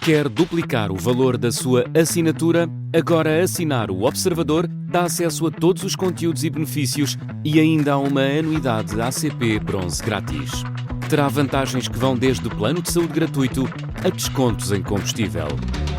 Quer duplicar o valor da sua assinatura? Agora assinar o Observador dá acesso a todos os conteúdos e benefícios e ainda há uma anuidade ACP Bronze grátis. Terá vantagens que vão desde plano de saúde gratuito a descontos em combustível.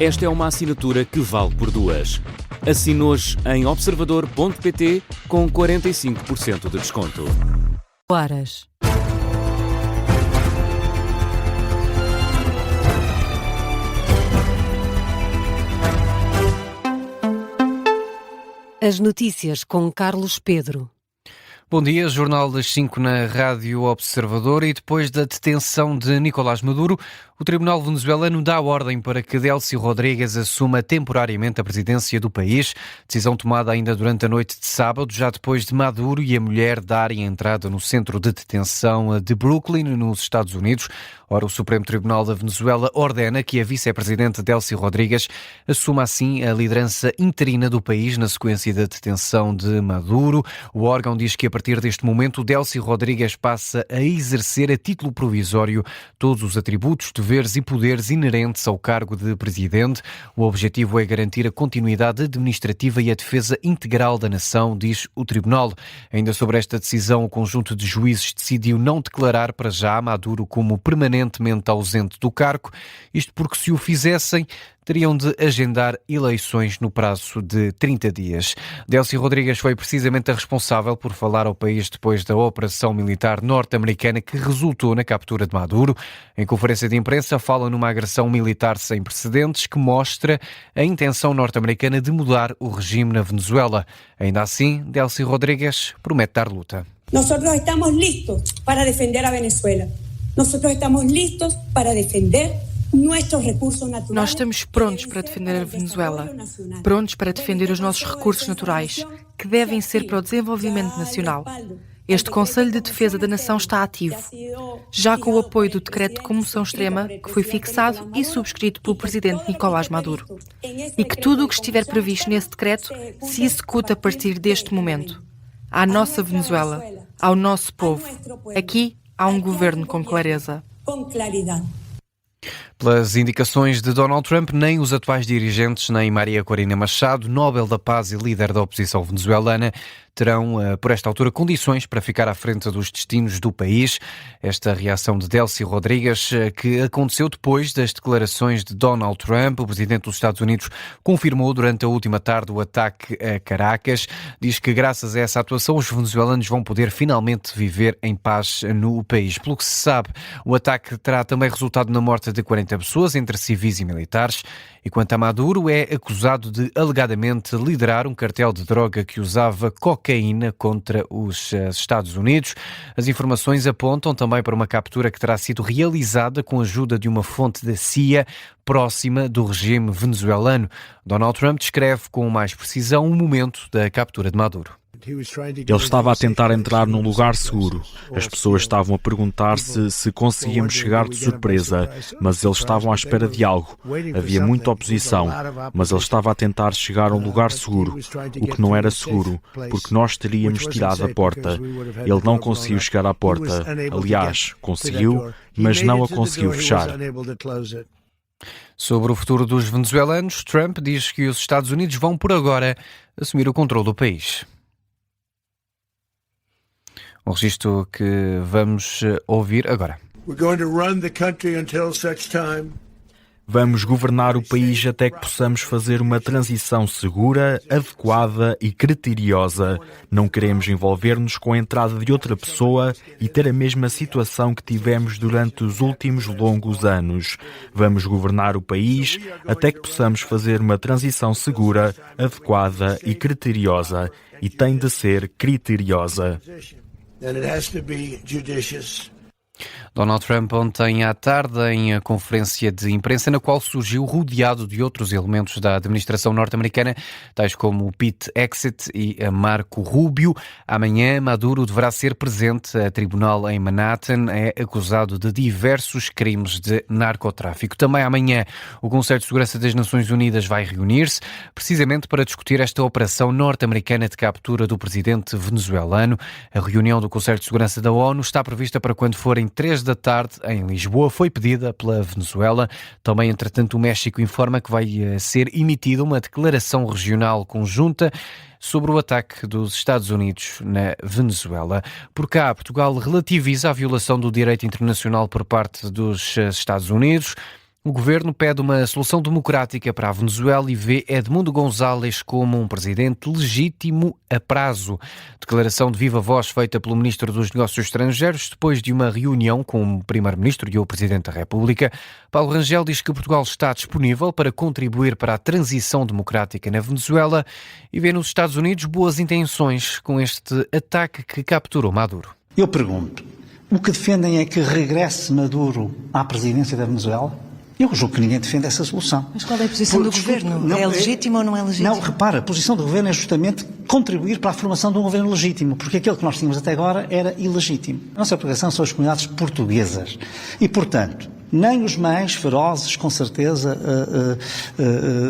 Esta é uma assinatura que vale por duas. Assine hoje em observador.pt com 45% de desconto. Horas. As notícias com Carlos Pedro. Bom dia, Jornal das 5 na Rádio Observador. E depois da detenção de Nicolás Maduro, o Tribunal venezuelano dá ordem para que Delcy Rodríguez assuma temporariamente a presidência do país. Decisão tomada ainda durante a noite de sábado, já depois de Maduro e a mulher darem entrada no centro de detenção de Brooklyn, nos Estados Unidos. Ora, o Supremo Tribunal da Venezuela ordena que a vice-presidente Delcy Rodríguez assuma assim a liderança interina do país na sequência da detenção de Maduro. O órgão diz que a partir deste momento Delcy Rodríguez passa a exercer a título provisório todos os atributos, deveres e poderes inerentes ao cargo de presidente. O objetivo é garantir a continuidade administrativa e a defesa integral da nação, diz o Tribunal. Ainda sobre esta decisão, o conjunto de juízes decidiu não declarar para já Maduro como permanentemente ausente do cargo, isto porque se o fizessem, teriam de agendar eleições no prazo de 30 dias. Delcy Rodríguez foi precisamente a responsável por falar ao país depois da operação militar norte-americana que resultou na captura de Maduro. Em conferência de imprensa, fala numa agressão militar sem precedentes que mostra a intenção norte-americana de mudar o regime na Venezuela. Ainda assim, Delcy Rodríguez promete dar luta. Nosotros estamos listos para defender a Venezuela. Nosotros estamos listos para defender nossos recursos naturais. Nós estamos prontos para defender a Venezuela, prontos para defender os nossos recursos naturais, que devem ser para o desenvolvimento nacional. Este Conselho de Defesa da Nação está ativo, já com o apoio do decreto de comoção extrema que foi fixado e subscrito pelo presidente Nicolás Maduro. E que tudo o que estiver previsto nesse decreto se executa a partir deste momento. À nossa Venezuela, ao nosso povo. Aqui há um governo com clareza. Pelas indicações de Donald Trump, nem os atuais dirigentes, nem Maria Corina Machado, Nobel da Paz e líder da oposição venezuelana, terão, por esta altura, condições para ficar à frente dos destinos do país. Esta reação de Delcy Rodríguez, que aconteceu depois das declarações de Donald Trump, o presidente dos Estados Unidos, confirmou durante a última tarde o ataque a Caracas. Diz que, graças a essa atuação, os venezuelanos vão poder finalmente viver em paz no país. Pelo que se sabe, o ataque terá também resultado na morte de 40 pessoas, entre civis e militares. E quanto a Maduro, é acusado de alegadamente liderar um cartel de droga que usava cocaína contra os Estados Unidos. As informações apontam também para uma captura que terá sido realizada com a ajuda de uma fonte da CIA próxima do regime venezuelano. Donald Trump descreve com mais precisão o momento da captura de Maduro. Ele estava a tentar entrar num lugar seguro. As pessoas estavam a perguntar-se se conseguíamos chegar de surpresa, mas eles estavam à espera de algo. Havia muita oposição, mas ele estava a tentar chegar a um lugar seguro, o que não era seguro, porque nós teríamos tirado a porta. Ele não conseguiu chegar à porta. Aliás, conseguiu, mas não a conseguiu fechar. Sobre o futuro dos venezuelanos, Trump diz que os Estados Unidos vão, por agora, assumir o controle do país. Um registro que vamos ouvir agora. Vamos governar o país até que possamos fazer uma transição segura, adequada e criteriosa. Não queremos envolver-nos com a entrada de outra pessoa e ter a mesma situação que tivemos durante os últimos longos anos. Vamos governar o país até que possamos fazer uma transição segura, adequada e criteriosa. E tem de ser criteriosa. And it has to be judicious. Donald Trump ontem à tarde em conferência de imprensa na qual surgiu rodeado de outros elementos da administração norte-americana, tais como Pete Hegseth e Marco Rubio. Amanhã Maduro deverá ser presente a tribunal em Manhattan, é acusado de diversos crimes de narcotráfico. Também amanhã o Conselho de Segurança das Nações Unidas vai reunir-se precisamente para discutir esta operação norte-americana de captura do presidente venezuelano. A reunião do Conselho de Segurança da ONU está prevista para quando forem 3 da tarde, em Lisboa, foi pedida pela Venezuela. Também, entretanto, o México informa que vai ser emitida uma declaração regional conjunta sobre o ataque dos Estados Unidos na Venezuela. Por cá, Portugal relativiza a violação do direito internacional por parte dos Estados Unidos. O governo pede uma solução democrática para a Venezuela e vê Edmundo González como um presidente legítimo a prazo. Declaração de viva voz feita pelo Ministro dos Negócios Estrangeiros depois de uma reunião com o Primeiro-Ministro e o Presidente da República. Paulo Rangel diz que Portugal está disponível para contribuir para a transição democrática na Venezuela e vê nos Estados Unidos boas intenções com este ataque que capturou Maduro. Eu pergunto, o que defendem é que regresse Maduro à presidência da Venezuela? Eu julgo que ninguém defende essa solução. Mas qual é a posição do Governo? É legítimo ou não é legítimo? Não, repara, a posição do Governo é justamente contribuir para a formação de um Governo legítimo, porque aquele que nós tínhamos até agora era ilegítimo. A nossa preocupação são as comunidades portuguesas. E, portanto, nem os mais ferozes, com certeza,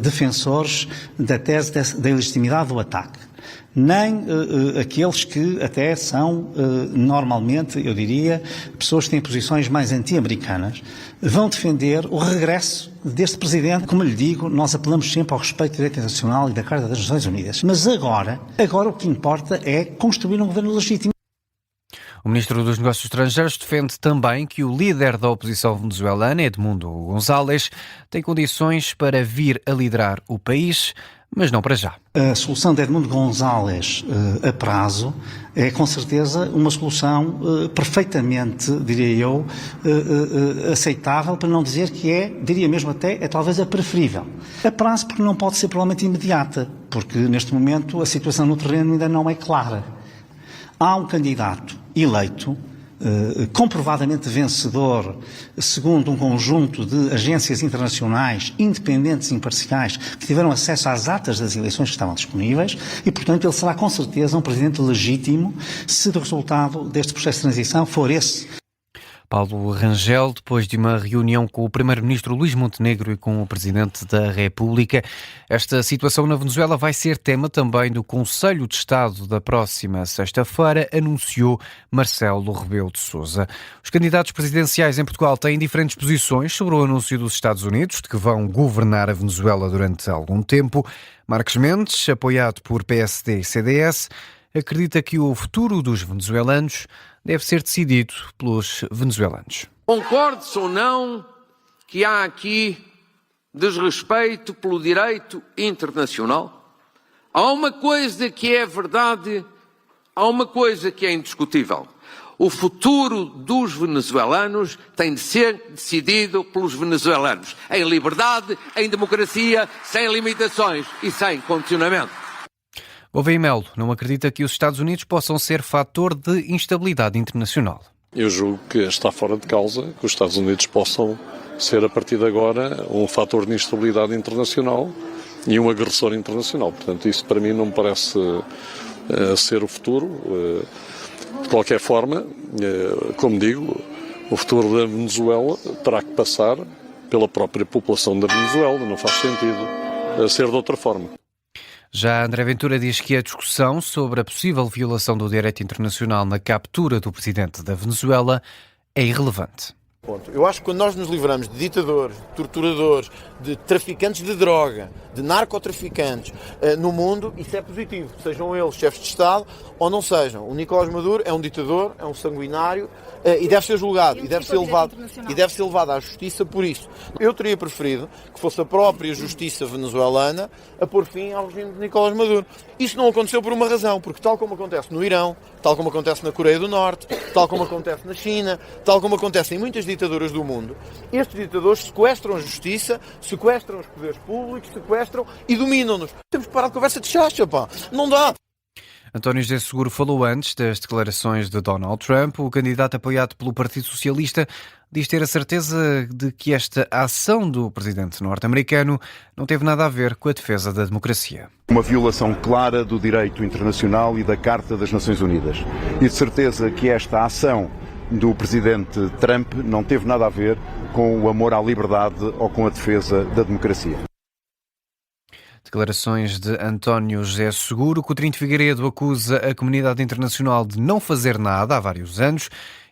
defensores da tese da ilegitimidade do ataque, nem aqueles que até são, normalmente, eu diria, pessoas que têm posições mais anti-americanas, vão defender o regresso deste Presidente. Como lhe digo, nós apelamos sempre ao respeito do direito internacional e da Carta das Nações Unidas. Mas agora o que importa é construir um governo legítimo. O Ministro dos Negócios Estrangeiros defende também que o líder da oposição venezuelana, Edmundo González, tem condições para vir a liderar o país, mas não para já. A solução de Edmundo González a prazo é, com certeza, uma solução perfeitamente, diria eu, aceitável, para não dizer que é, diria mesmo até, é talvez a preferível. A prazo porque não pode ser provavelmente imediata, porque neste momento a situação no terreno ainda não é clara. Há um candidato eleito, comprovadamente vencedor, segundo um conjunto de agências internacionais independentes e imparciais que tiveram acesso às atas das eleições que estavam disponíveis e, portanto, ele será com certeza um presidente legítimo se o resultado deste processo de transição for esse. Paulo Rangel, depois de uma reunião com o Primeiro-Ministro Luís Montenegro e com o Presidente da República. Esta situação na Venezuela vai ser tema também do Conselho de Estado da próxima sexta-feira, anunciou Marcelo Rebelo de Sousa. Os candidatos presidenciais em Portugal têm diferentes posições sobre o anúncio dos Estados Unidos de que vão governar a Venezuela durante algum tempo. Marques Mendes, apoiado por PSD e CDS, acredita que o futuro dos venezuelanos deve ser decidido pelos venezuelanos. Concorde-se ou não que há aqui desrespeito pelo direito internacional? Há uma coisa que é verdade, há uma coisa que é indiscutível. O futuro dos venezuelanos tem de ser decidido pelos venezuelanos, em liberdade, em democracia, sem limitações e sem condicionamento. Gouveia Melo não acredita que os Estados Unidos possam ser fator de instabilidade internacional. Eu julgo que está fora de causa que os Estados Unidos possam ser, a partir de agora, um fator de instabilidade internacional e um agressor internacional. Portanto, isso para mim não me parece ser o futuro. De qualquer forma, como digo, o futuro da Venezuela terá que passar pela própria população da Venezuela. Não faz sentido ser de outra forma. Já André Ventura diz que a discussão sobre a possível violação do direito internacional na captura do presidente da Venezuela é irrelevante. Eu acho que quando nós nos livramos de ditadores, de torturadores, de traficantes de droga, de narcotraficantes no mundo, isso é positivo, sejam eles chefes de Estado ou não sejam. O Nicolás Maduro é um ditador, é um sanguinário e deve ser julgado e deve ser levado à justiça por isso. Eu teria preferido que fosse a própria justiça venezuelana a pôr fim ao regime de Nicolás Maduro. Isso não aconteceu por uma razão, porque tal como acontece no Irão, tal como acontece na Coreia do Norte, tal como acontece na China, tal como acontece em muitas ditaduras do mundo, estes ditadores sequestram a justiça, sequestram os poderes públicos, sequestram e dominam-nos. Temos que parar de conversa de chacha, pá. Não dá. António José Seguro falou antes das declarações de Donald Trump. O candidato apoiado pelo Partido Socialista diz ter a certeza de que esta ação do presidente norte-americano não teve nada a ver com a defesa da democracia. Uma violação clara do direito internacional e da Carta das Nações Unidas. E de certeza que esta ação do presidente Trump não teve nada a ver com o amor à liberdade ou com a defesa da democracia. Declarações de António José Seguro. Coutinho de Figueiredo acusa a comunidade internacional de não fazer nada há vários anos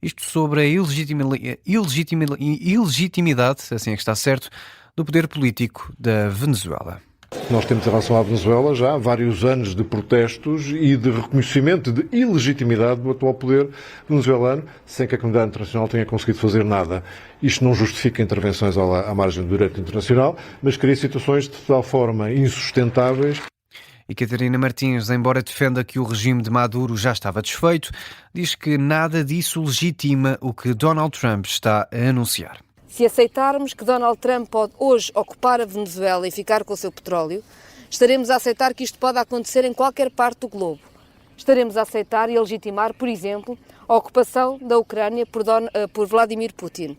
Isto sobre a ilegitimidade, assim é que está certo, do poder político da Venezuela. Nós temos em relação à Venezuela já vários anos de protestos e de reconhecimento de ilegitimidade do atual poder venezuelano, sem que a comunidade internacional tenha conseguido fazer nada. Isto não justifica intervenções à margem do direito internacional, mas cria situações de tal forma insustentáveis. E Catarina Martins, embora defenda que o regime de Maduro já estava desfeito, diz que nada disso legitima o que Donald Trump está a anunciar. Se aceitarmos que Donald Trump pode hoje ocupar a Venezuela e ficar com o seu petróleo, estaremos a aceitar que isto pode acontecer em qualquer parte do globo. Estaremos a aceitar e a legitimar, por exemplo, a ocupação da Ucrânia por Vladimir Putin.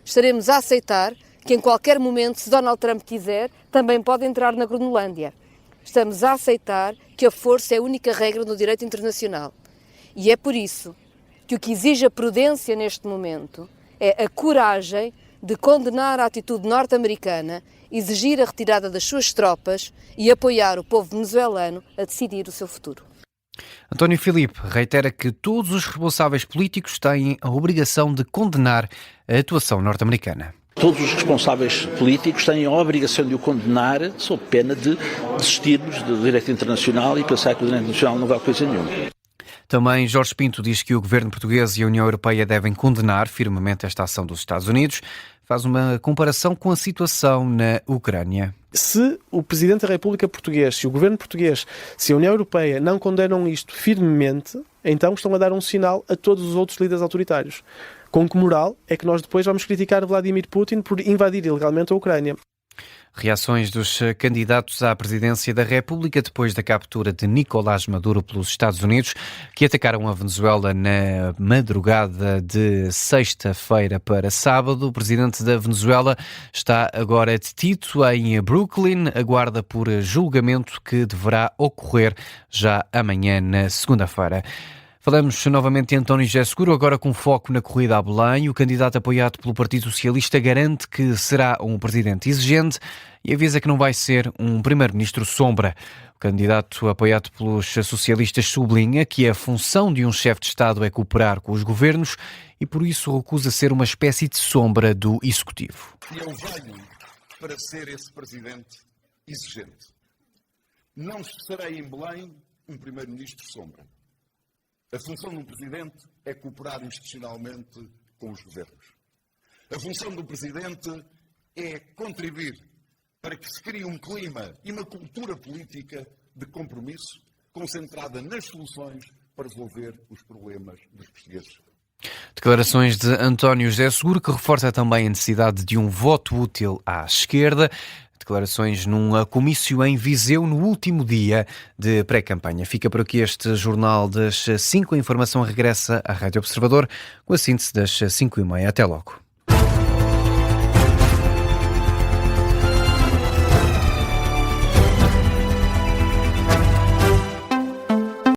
Estaremos a aceitar que em qualquer momento, se Donald Trump quiser, também pode entrar na Groenlândia. Estamos a aceitar que a força é a única regra no direito internacional. E é por isso que o que exige a prudência neste momento é a coragem de condenar a atitude norte-americana, exigir a retirada das suas tropas e apoiar o povo venezuelano a decidir o seu futuro. António Filipe reitera que todos os responsáveis políticos têm a obrigação de condenar a atuação norte-americana. Todos os responsáveis políticos têm a obrigação de o condenar sob pena de desistirmos do direito internacional e pensar que o direito internacional não vale coisa nenhuma. Também Jorge Pinto diz que o governo português e a União Europeia devem condenar firmemente esta ação dos Estados Unidos. Faz uma comparação com a situação na Ucrânia. Se o Presidente da República Portuguesa, se o governo português, se a União Europeia não condenam isto firmemente, então estão a dar um sinal a todos os outros líderes autoritários. Com que moral é que nós depois vamos criticar Vladimir Putin por invadir ilegalmente a Ucrânia? Reações dos candidatos à presidência da República depois da captura de Nicolás Maduro pelos Estados Unidos, que atacaram a Venezuela na madrugada de sexta-feira para sábado. O presidente da Venezuela está agora detido em Brooklyn, aguarda por julgamento que deverá ocorrer já amanhã, na segunda-feira. Falamos novamente de António José Seguro, agora com foco na corrida a Belém. O candidato apoiado pelo Partido Socialista garante que será um presidente exigente e avisa que não vai ser um primeiro-ministro sombra. O candidato apoiado pelos socialistas sublinha que a função de um chefe de Estado é cooperar com os governos e por isso recusa ser uma espécie de sombra do Executivo. Eu venho para ser esse presidente exigente. Não serei em Belém um primeiro-ministro sombra. A função de um presidente é cooperar institucionalmente com os governos. A função do presidente é contribuir para que se crie um clima e uma cultura política de compromisso concentrada nas soluções para resolver os problemas dos portugueses. Declarações de António José Seguro, que reforça também a necessidade de um voto útil à esquerda. Declarações num comício em Viseu no último dia de pré-campanha. Fica por aqui este Jornal das 5. A informação regressa à Rádio Observador com a síntese das 5:30. Até logo.